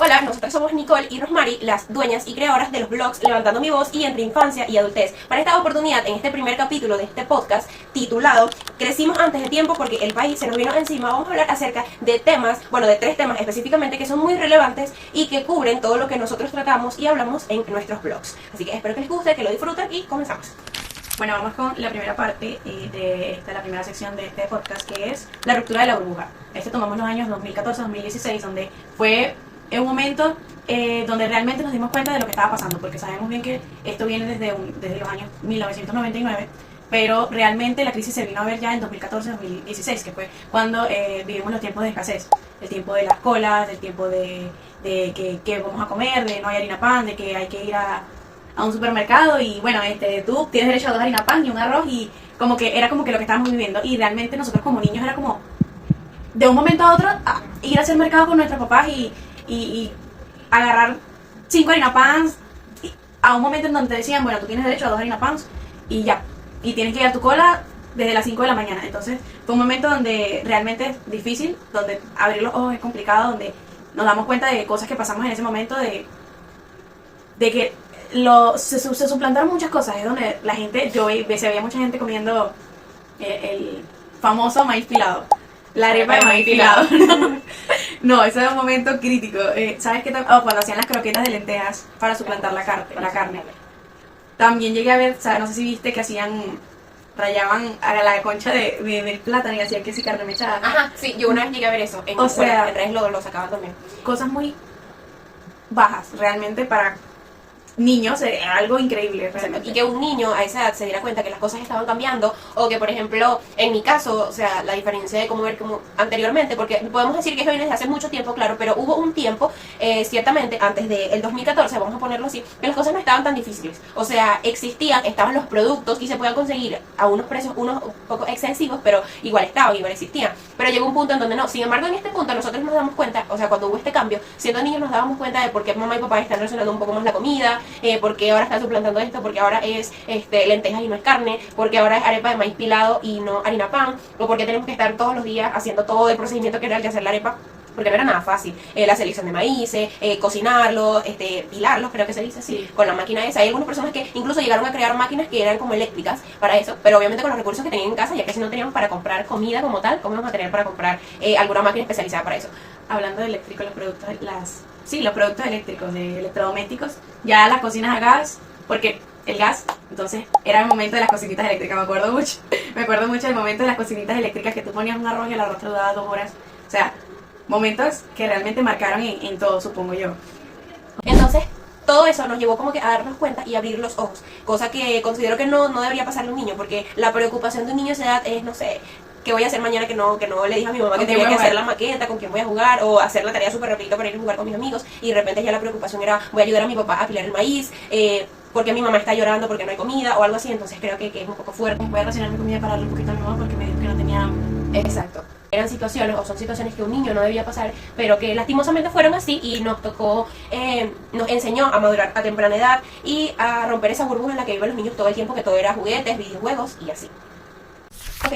Hola, nosotros somos Nicole y Rosmary, las dueñas y creadoras de los blogs Levantando mi voz y Entre infancia y adultez. Para esta oportunidad, en este primer capítulo de este podcast titulado Crecimos antes de tiempo porque el país se nos vino encima, vamos a hablar acerca de temas, bueno, de 3 temas específicamente que son muy relevantes y que cubren todo lo que nosotros tratamos y hablamos en nuestros blogs. Así que espero que les guste, que lo disfruten y comenzamos. Bueno, vamos con la primera parte la primera sección de este podcast, que es la ruptura de la burbuja. Tomamos los años 2014-2016, donde fue un momento donde realmente nos dimos cuenta de lo que estaba pasando, porque sabemos bien que esto viene desde los años 1999, pero realmente la crisis se vino a ver ya en 2014-2016, que fue cuando vivimos los tiempos de escasez, el tiempo de las colas, el tiempo de que vamos a comer, de no hay harina pan, de que hay que ir a un supermercado y bueno, tú tienes derecho a 2 harina pan y un arroz, y era como que lo que estábamos viviendo, y realmente nosotros como niños era como de un momento a otro ir a hacer mercado con nuestros papás y agarrar 5 harina pans a un momento en donde te decían, bueno, tú tienes derecho a 2 harina pans y ya, y tienes que ir a tu cola desde las 5 de la mañana. Entonces fue un momento donde realmente es difícil, donde abrir los ojos es complicado, donde nos damos cuenta de cosas que pasamos en ese momento, de que se suplantaron muchas cosas. Es donde la gente, se veía mucha gente comiendo el famoso maíz pilado, la arepa de maíz pilado. No, ese era un momento crítico. ¿Sabes qué? Cuando hacían las croquetas de lentejas para suplantar la carne. También llegué a ver, ¿sabes? No sé si viste que rayaban a la concha del plátano y hacían que si carne mechada. Ajá, sí, yo una vez llegué a ver eso. En redes lo sacaban también. Cosas muy bajas, realmente, para niños, algo increíble realmente. Y que un niño a esa edad se diera cuenta que las cosas estaban cambiando, o que por ejemplo en mi caso, o sea, la diferencia de cómo ver como anteriormente, porque podemos decir que eso viene desde hace mucho tiempo, claro, pero hubo un tiempo, ciertamente antes del 2014, vamos a ponerlo así, que las cosas no estaban tan difíciles. O sea, estaban los productos y se podían conseguir a unos precios un poco excesivos, pero igual existían. Pero llegó un punto en donde no. Sin embargo, en este punto nosotros nos damos cuenta, o sea, cuando hubo este cambio, siendo niños nos dábamos cuenta de por qué mamá y papá están relacionando un poco más la comida, porque ahora están suplantando esto, porque ahora es lentejas y no es carne, porque ahora es arepa de maíz pilado y no harina pan, o porque tenemos que estar todos los días haciendo todo el procedimiento que era el de hacer la arepa, porque no era nada fácil. La selección de maíz, cocinarlo, pilarlos, creo que se dice así, con la máquina esa. Hay algunas personas que incluso llegaron a crear máquinas que eran como eléctricas para eso, pero obviamente con los recursos que tenían en casa, ya que si no teníamos para comprar comida como tal, ¿cómo vamos a tener para comprar alguna máquina especializada para eso? Hablando de eléctrico, los productos eléctricos, de electrodomésticos, ya las cocinas a gas, porque el gas, entonces era el momento de las cocinitas eléctricas. Me acuerdo mucho del momento de las cocinitas eléctricas, que tú ponías un arroz y el arroz te duraba 2 horas. O sea, momentos que realmente marcaron en todo, supongo yo. Entonces, todo eso nos llevó como que a darnos cuenta y abrir los ojos, cosa que considero que no debería pasarle a un niño, porque la preocupación de un niño a esa edad es, no sé, ¿qué voy a hacer mañana que no le dije a mi mamá que tenía que hacer la maqueta, con quién voy a jugar, o hacer la tarea súper rapidito para ir a jugar con mis amigos? Y de repente ya la preocupación era, voy a ayudar a mi papá a pilar el maíz, porque mi mamá está llorando porque no hay comida o algo así. Entonces creo que es un poco fuerte. Voy a racionar mi comida para darle un poquito a mi mamá porque me dijo que no tenía hambre. Exacto. Eran situaciones, o son situaciones que un niño no debía pasar, pero que lastimosamente fueron así, y nos tocó, nos enseñó a madurar a temprana edad y a romper esa burbuja en la que viven los niños todo el tiempo, que todo era juguetes, videojuegos y así. Ok,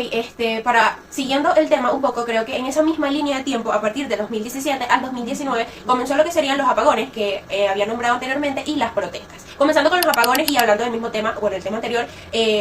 siguiendo el tema un poco, creo que en esa misma línea de tiempo, a partir de 2017 al 2019, comenzó lo que serían los apagones, que había nombrado anteriormente, y las protestas. Comenzando con los apagones y hablando del mismo tema, bueno, el tema anterior,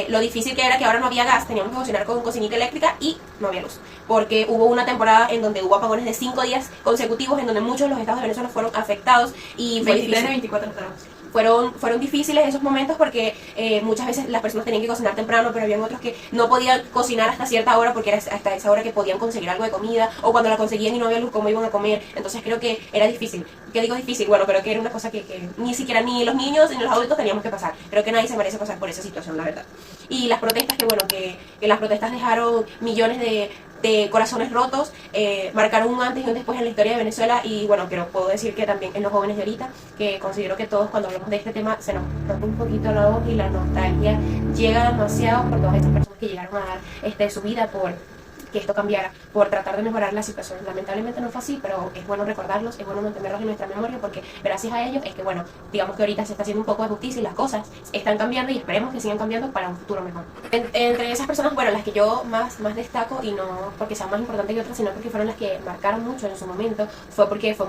lo difícil que era que ahora no había gas, teníamos que cocinar con cocinita eléctrica y no había luz. Porque hubo una temporada en donde hubo apagones de 5 días consecutivos, en donde muchos de los estados de Venezuela fueron afectados y fue 23 de 24 horas. Fueron difíciles esos momentos porque muchas veces las personas tenían que cocinar temprano, pero habían otros que no podían cocinar hasta cierta hora porque era hasta esa hora que podían conseguir algo de comida, o cuando la conseguían y no había luz, ¿cómo iban a comer? Entonces creo que era difícil. ¿Qué digo difícil? Bueno, creo que era una cosa que ni siquiera ni los niños ni los adultos teníamos que pasar. Creo que nadie se merece pasar por esa situación, la verdad. Y las protestas, que las protestas dejaron millones de corazones rotos, marcaron un antes y un después en la historia de Venezuela. Y bueno, pero puedo decir que también en los jóvenes de ahorita, que considero que todos cuando hablamos de este tema se nos toca un poquito la voz y la nostalgia llega demasiado por todas estas personas que llegaron a dar su vida que esto cambiara, por tratar de mejorar la situación. Lamentablemente no fue así, pero es bueno recordarlos, es bueno mantenerlos en nuestra memoria, porque gracias a ellos es que, bueno, digamos que ahorita se está haciendo un poco de justicia y las cosas están cambiando y esperemos que sigan cambiando para un futuro mejor. Entre esas personas, bueno, las que yo más destaco, y no porque sean más importantes que otras, sino porque fueron las que marcaron mucho en su momento, fue porque fue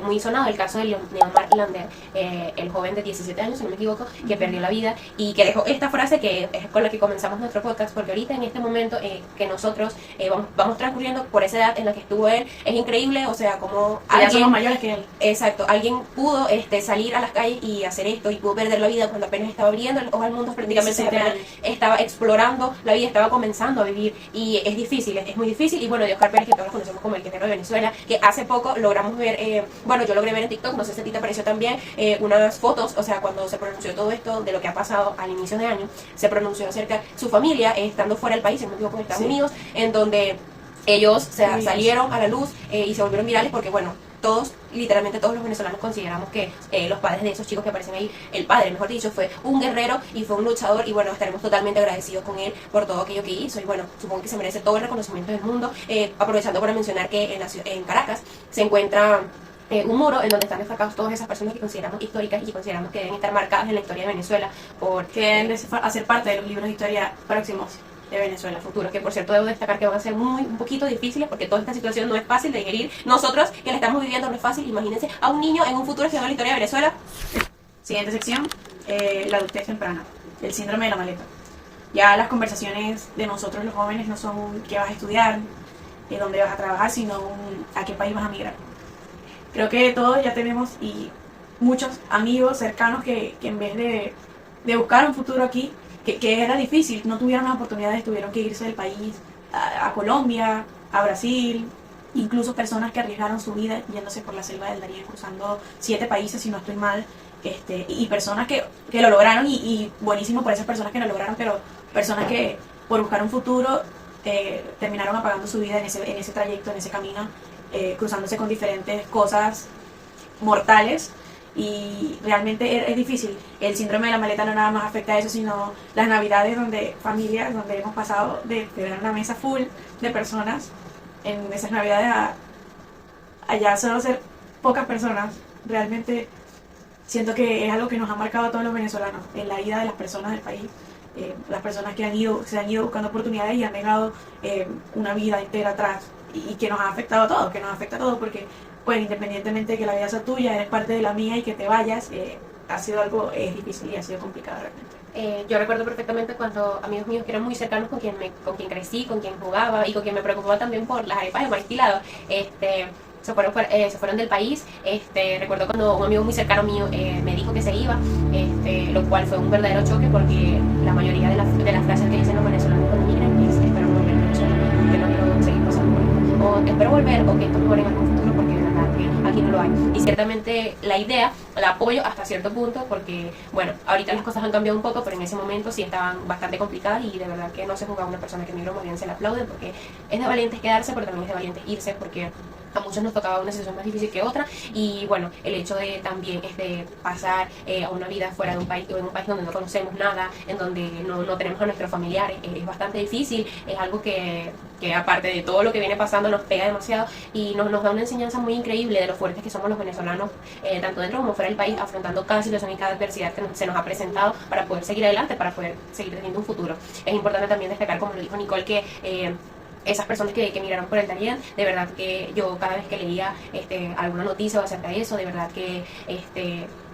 muy sonado el caso de Leonard Lander, el joven de 17 años, si no me equivoco, que perdió la vida y que dejó esta frase que es con la que comenzamos nuestro podcast, porque ahorita en este momento que nosotros vamos transcurriendo por esa edad en la que estuvo él, es increíble, o sea, como ya somos mayores que él. Exacto, alguien pudo salir a las calles y hacer esto y pudo perder la vida cuando apenas estaba abriendo el ojo al mundo, prácticamente estaba explorando la vida, estaba comenzando a vivir, y es difícil, es muy difícil. Y bueno, de Oscar Pérez, que todos lo conocemos como el guerrero de Venezuela, que hace poco logramos ver, bueno, yo logré ver en TikTok, no sé si a ti te apareció también, unas fotos, o sea, cuando se pronunció todo esto de lo que ha pasado al inicio de año, se pronunció acerca de su familia estando fuera del país, en motivo con Estados Unidos, en donde ellos salieron a la luz y se volvieron virales porque, bueno, literalmente todos los venezolanos consideramos que los padres de esos chicos que aparecen ahí, el padre, mejor dicho, fue un guerrero y fue un luchador, y bueno, estaremos totalmente agradecidos con él por todo aquello que hizo, y bueno, supongo que se merece todo el reconocimiento del mundo. Aprovechando para mencionar que en Caracas se encuentra un muro en donde están destacados todas esas personas que consideramos históricas y que consideramos que deben estar marcadas en la historia de Venezuela, porque deben hacer parte de los libros de historia próximos de Venezuela futuros, que por cierto debo destacar que van a ser un poquito difíciles, porque toda esta situación no es fácil de digerir. Nosotros que la estamos viviendo no es fácil, imagínense a un niño en un futuro estudiando la historia de Venezuela. Siguiente sección, la adultez temprana, el síndrome de la maleta. Ya las conversaciones de nosotros los jóvenes no son qué vas a estudiar, dónde vas a trabajar, sino a qué país vas a migrar. Creo que todos ya tenemos y muchos amigos cercanos que en vez de buscar un futuro aquí, que era difícil, no tuvieron las oportunidades, tuvieron que irse del país a Colombia, a Brasil, incluso personas que arriesgaron su vida yéndose por la selva del Darién, cruzando 7 países, si no estoy mal, y personas que lo lograron, y buenísimo por esas personas que lo lograron, pero personas que por buscar un futuro terminaron apagando su vida en ese trayecto, en ese camino, cruzándose con diferentes cosas mortales. Y realmente es difícil. El síndrome de la maleta no nada más afecta a eso, sino las navidades familias donde hemos pasado de tener una mesa full de personas en esas navidades a ya solo ser pocas personas. Realmente siento que es algo que nos ha marcado a todos los venezolanos en la vida de las personas del país. Las personas que se han ido buscando oportunidades y han dejado una vida entera atrás, y que nos ha afectado a todos, porque pues independientemente de que la vida sea tuya, eres parte de la mía, y que te vayas, ha sido algo difícil y ha sido complicado realmente. Yo recuerdo perfectamente cuando amigos míos que eran muy cercanos, con quien crecí, con quien jugaba y con quien me preocupaba también por las arepas de maíz pilado, se fueron del país. Recuerdo cuando un amigo muy cercano mío me dijo que se iba, lo cual fue un verdadero choque, porque la mayoría de las frases que dicen los venezolanos cuando migran es: espero no volver a Venezuela, que no quiero seguir pasando por esto, o espero volver, o que esto mejore en algún futuro, porque de verdad que aquí no lo hay. Y ciertamente la idea la apoyo hasta cierto punto, porque bueno, ahorita las cosas han cambiado un poco, pero en ese momento sí estaban bastante complicadas, y de verdad que no se juzga a una persona que emigró, muy bien se le aplaude, porque es de valientes quedarse, pero también es de valientes irse, porque a muchos nos tocaba una situación más difícil que otra. Y bueno, el hecho de también pasar a una vida fuera de un país, o en un país donde no conocemos nada, en donde no tenemos a nuestros familiares, es bastante difícil. Es algo que aparte de todo lo que viene pasando, nos pega demasiado, y nos da una enseñanza muy increíble de lo fuertes que somos los venezolanos, tanto dentro como fuera del país, afrontando cada situación y cada adversidad que se nos ha presentado, para poder seguir adelante, para poder seguir teniendo un futuro. Es importante también destacar, como lo dijo Nicole, que esas personas que emigraron por el Darién, de verdad que yo cada vez que leía alguna noticia acerca de eso, de verdad que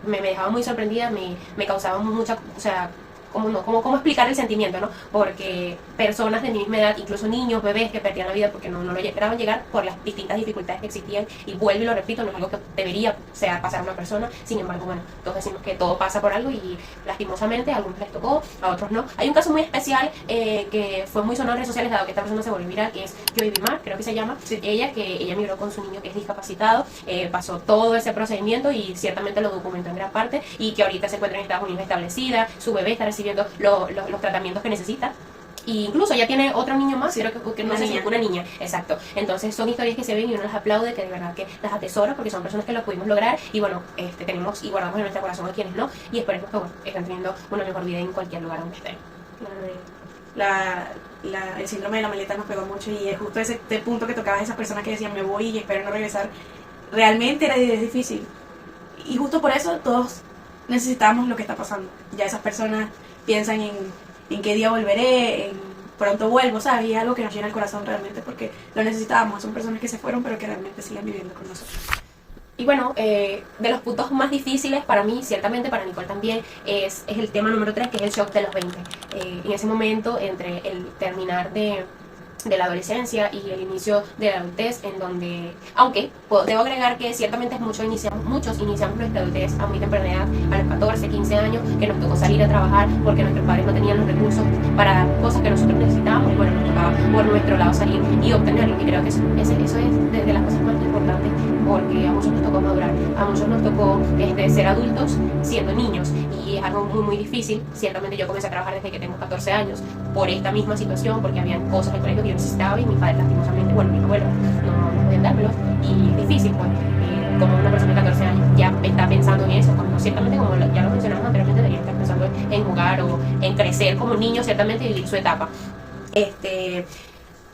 me dejaba muy sorprendida, me causaba mucha, o sea, ¿cómo explicar el sentimiento, no? Porque personas de mi misma edad, incluso niños, bebés que perdían la vida porque no lograban llegar por las distintas dificultades que existían, y vuelvo y lo repito, no es algo que debería pasar a una persona. Sin embargo, bueno, todos decimos que todo pasa por algo, y lastimosamente a algunos les tocó, a otros no. Hay un caso muy especial que fue muy sonado en redes sociales, dado que esta persona se volvió viral, que es Joy Bimar, creo que se llama. Sí. Ella migró con su niño que es discapacitado, pasó todo ese procedimiento y ciertamente lo documentó en gran parte, y que ahorita se encuentra en Estados Unidos establecida, su bebé está recibiendo los tratamientos que necesita. Y incluso ya tiene otro niño más, creo que no sé si una niña, exacto. Entonces son historias que se ven y uno las aplaude, que de verdad que las atesora, porque son personas que lo pudimos lograr, y bueno, tenemos y guardamos en nuestro corazón a quienes no, y esperemos que bueno, estén teniendo una mejor vida en cualquier lugar donde estén. el síndrome de la maleta nos pegó mucho, y es justo ese punto que tocaban esas personas que decían me voy y espero no regresar. Realmente es difícil, y justo por eso todos necesitamos lo que está pasando. Ya esas personas piensan en qué día volveré, en pronto vuelvo, ¿sabes? Y es algo que nos llena el corazón realmente, porque lo necesitábamos. Son personas que se fueron pero que realmente siguen viviendo con nosotros. Y bueno, de los puntos más difíciles para mí, ciertamente para Nicole también, es el tema número 3, que es el shock de los 20. En ese momento, entre el terminar de la adolescencia y el inicio de la adultez, en donde, aunque debo agregar que ciertamente muchos iniciamos nuestra adultez a muy temprana edad, a los 14, 15 años, que nos tocó salir a trabajar porque nuestros padres no tenían los recursos para cosas que nosotros necesitábamos, y bueno, nos tocaba por nuestro lado salir y obtenerlos, y creo que eso es de las cosas más importantes, porque a muchos nos tocó madurar, a muchos nos tocó ser adultos siendo niños, y es algo muy muy difícil. Ciertamente yo comencé a trabajar desde que tengo 14 años por esta misma situación, porque habían cosas del colegio que yo necesitaba y mis padres lastimosamente, bueno, mis abuelos no podían dármelos, y es difícil pues, como una persona de 14 años ya está pensando en eso, cuando ciertamente, como ya lo mencionamos anteriormente, debería estar pensando en jugar o en crecer como niño, ciertamente, y vivir su etapa.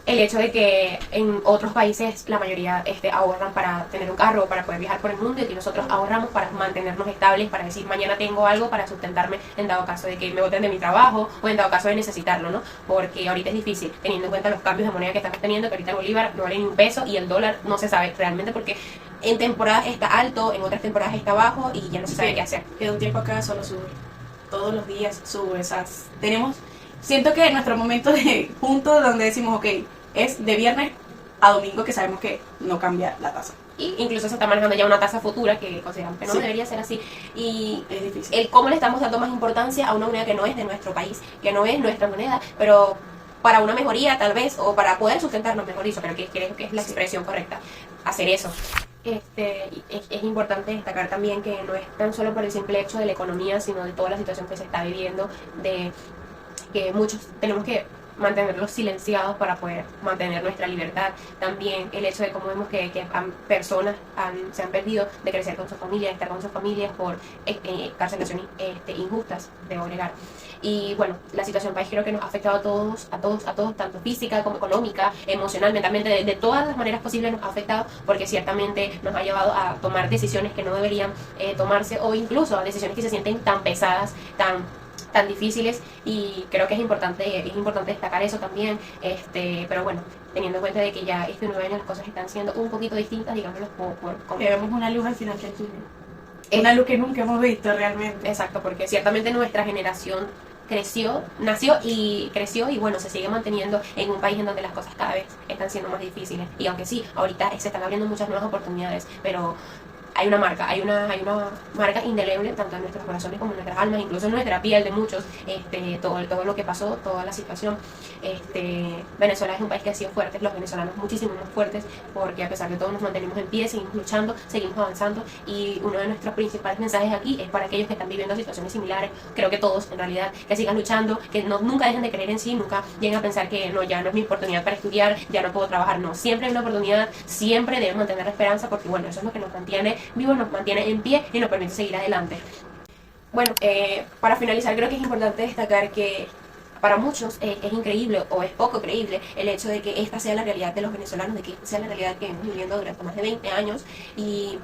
El hecho de que en otros países la mayoría ahorran para tener un carro, para poder viajar por el mundo, y que nosotros ahorramos para mantenernos estables, para decir mañana tengo algo para sustentarme en dado caso de que me boten de mi trabajo o en dado caso de necesitarlo, ¿no? Porque ahorita es difícil, teniendo en cuenta los cambios de moneda que estamos teniendo, que ahorita el bolívar no vale ni un peso y el dólar no se sabe realmente, porque en temporadas está alto, en otras temporadas está bajo y ya no se sabe qué hacer. De un tiempo acá solo sube, todos los días sube, siento que nuestro momento de punto donde decimos, ok, es de viernes a domingo, que sabemos que no cambia la tasa. Y incluso se está manejando ya una tasa futura que consideramos que no debería ser así. Y es difícil. El cómo le estamos dando más importancia a una moneda que no es de nuestro país, que no es nuestra moneda, pero para una mejoría tal vez, o para poder sustentarnos, mejor dicho, pero que creo que es la expresión correcta, hacer eso. Es importante destacar también que no es tan solo por el simple hecho de la economía, sino de toda la situación que se está viviendo, de que muchos tenemos que mantenerlos silenciados para poder mantener nuestra libertad. También el hecho de cómo vemos que personas se han perdido de crecer con su familia, de estar con sus familias por carcelaciones injustas, debo agregar. Y bueno, la situación del país creo que nos ha afectado a todos, tanto física como económica, emocional, mentalmente, de todas las maneras posibles nos ha afectado, porque ciertamente nos ha llevado a tomar decisiones que no deberían tomarse, o incluso a decisiones que se sienten tan pesadas, tan difíciles, y creo que es importante destacar eso también, pero bueno, teniendo en cuenta de que ya este 9 años las cosas están siendo un poquito distintas, digámoslo como que vemos una luz al final del túnel, una luz que nunca hemos visto realmente. Exacto, porque ciertamente nuestra generación nació y creció, y bueno, se sigue manteniendo en un país en donde las cosas cada vez están siendo más difíciles, y aunque sí, ahorita se están abriendo muchas nuevas oportunidades, pero hay una marca indeleble tanto en nuestros corazones como en nuestras almas, incluso en nuestra piel de muchos, todo lo que pasó, toda la situación. Venezuela es un país que ha sido fuerte, los venezolanos muchísimo más fuertes, porque a pesar de todo nos mantenemos en pie, seguimos luchando, seguimos avanzando, y uno de nuestros principales mensajes aquí es para aquellos que están viviendo situaciones similares, creo que todos en realidad, que sigan luchando, que nunca dejen de creer en sí, nunca lleguen a pensar que no, ya no es mi oportunidad para estudiar, ya no puedo trabajar, no, siempre hay una oportunidad, siempre deben mantener la esperanza, porque bueno, eso es lo que nos mantiene vivos, nos mantiene en pie y nos permite seguir adelante. Bueno, para finalizar, creo que es importante destacar que para muchos es increíble o es poco creíble el hecho de que esta sea la realidad de los venezolanos, de que esta sea la realidad que hemos viviendo durante más de 20 años, y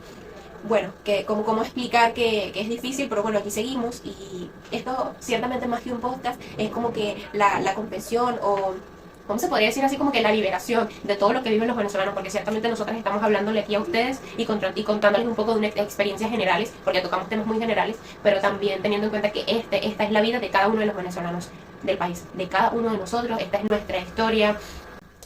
bueno, que cómo explicar que es difícil, pero bueno, aquí seguimos, y esto ciertamente más que un podcast es como que la confesión, o ¿cómo se podría decir así? Como que la liberación de todo lo que viven los venezolanos, porque ciertamente nosotros estamos hablándole aquí a ustedes y contándoles un poco de experiencias generales, porque tocamos temas muy generales, pero también teniendo en cuenta que esta es la vida de cada uno de los venezolanos del país, de cada uno de nosotros, esta es nuestra historia.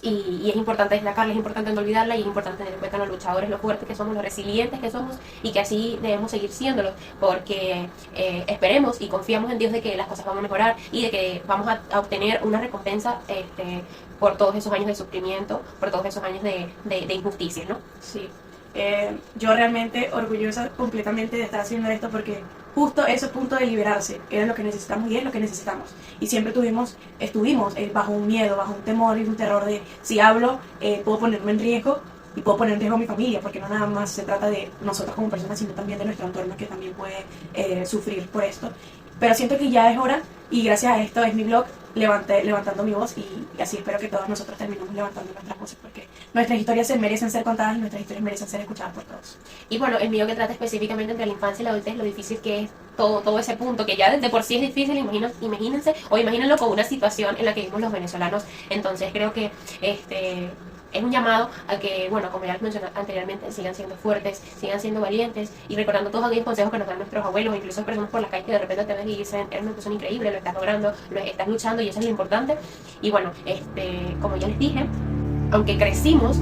Y es importante destacarla, es importante no olvidarla, y es importante tener en cuenta los luchadores, los fuertes que somos, los resilientes que somos, y que así debemos seguir siéndolos, porque esperemos y confiamos en Dios de que las cosas van a mejorar y de que vamos a obtener una recompensa por todos esos años de sufrimiento, por todos esos años de injusticias, ¿no? Sí. Yo realmente orgullosa completamente de estar haciendo esto, porque justo ese punto de liberarse era lo que necesitamos y es lo que necesitamos. Y siempre estuvimos bajo un miedo, bajo un temor y un terror de si hablo puedo ponerme en riesgo, y puedo poner en riesgo a mi familia, porque no nada más se trata de nosotros como personas, sino también de nuestro entorno que también puede sufrir por esto. Pero siento que ya es hora, y gracias a esto es mi blog, levantando mi voz, y así espero que todos nosotros terminemos levantando nuestras voces, porque nuestras historias se merecen ser contadas y nuestras historias merecen ser escuchadas por todos. Y bueno, el mío que trata específicamente entre la infancia y la adultez, lo difícil que es todo ese punto, que ya de por sí es difícil, imagínense, o imagínenlo con una situación en la que vivimos los venezolanos. Entonces creo que es un llamado a que, bueno, como ya les mencioné anteriormente, sigan siendo fuertes, sigan siendo valientes y recordando todos aquellos consejos que nos dan nuestros abuelos, incluso personas por la calle que de repente te ven y dicen, eres una persona increíble, lo estás logrando, lo estás luchando, y eso es lo importante. Y bueno, como ya les dije, aunque crecimos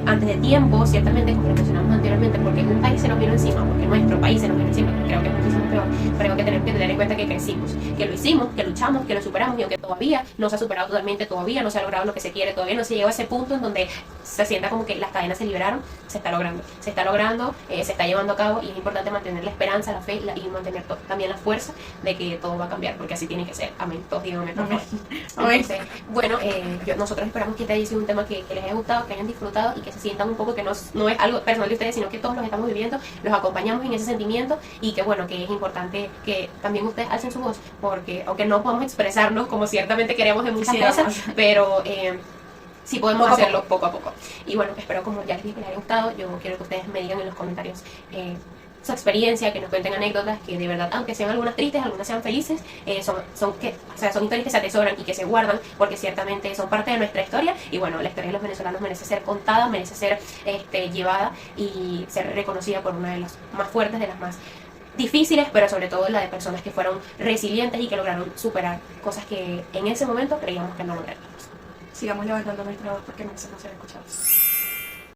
antes de tiempo, ciertamente, como lo mencionamos anteriormente, porque un país se nos vino encima, porque nuestro país se nos vino encima, creo que es muchísimo peor, pero que tenemos que tener en cuenta que crecimos, que lo hicimos, que luchamos, que lo superamos, y aunque todavía no se ha superado totalmente, todavía no se ha logrado lo que se quiere, todavía no se llegó a ese punto en donde se sienta como que las cadenas se liberaron, se está logrando, se está llevando a cabo, y es importante mantener la esperanza, la fe y mantener también la fuerza de que todo va a cambiar, porque así tiene que ser. Amén. Todos digan amén, por favor. Entonces, bueno, nosotros esperamos que este haya sido un tema que les haya gustado, que hayan disfrutado y que se sientan un poco que no es algo personal de ustedes, sino que todos los estamos viviendo, los acompañamos en ese sentimiento, y que bueno, que es importante que también ustedes alcen su voz, porque aunque no podemos expresarnos como ciertamente queremos en muchas cosas, pero sí podemos hacerlo poco a poco. Y bueno, espero, como ya les dije, que les haya gustado. Yo quiero que ustedes me digan en los comentarios su experiencia, que nos cuenten anécdotas, que de verdad, aunque sean algunas tristes, algunas sean felices, son historias que se atesoran y que se guardan, porque ciertamente son parte de nuestra historia. Y bueno, la historia de los venezolanos merece ser contada, merece ser llevada y ser reconocida por una de las más fuertes, de las más difíciles, pero sobre todo la de personas que fueron resilientes y que lograron superar cosas que en ese momento creíamos que no lograríamos. Sigamos levantando nuestra voz porque merecemos ser escuchados.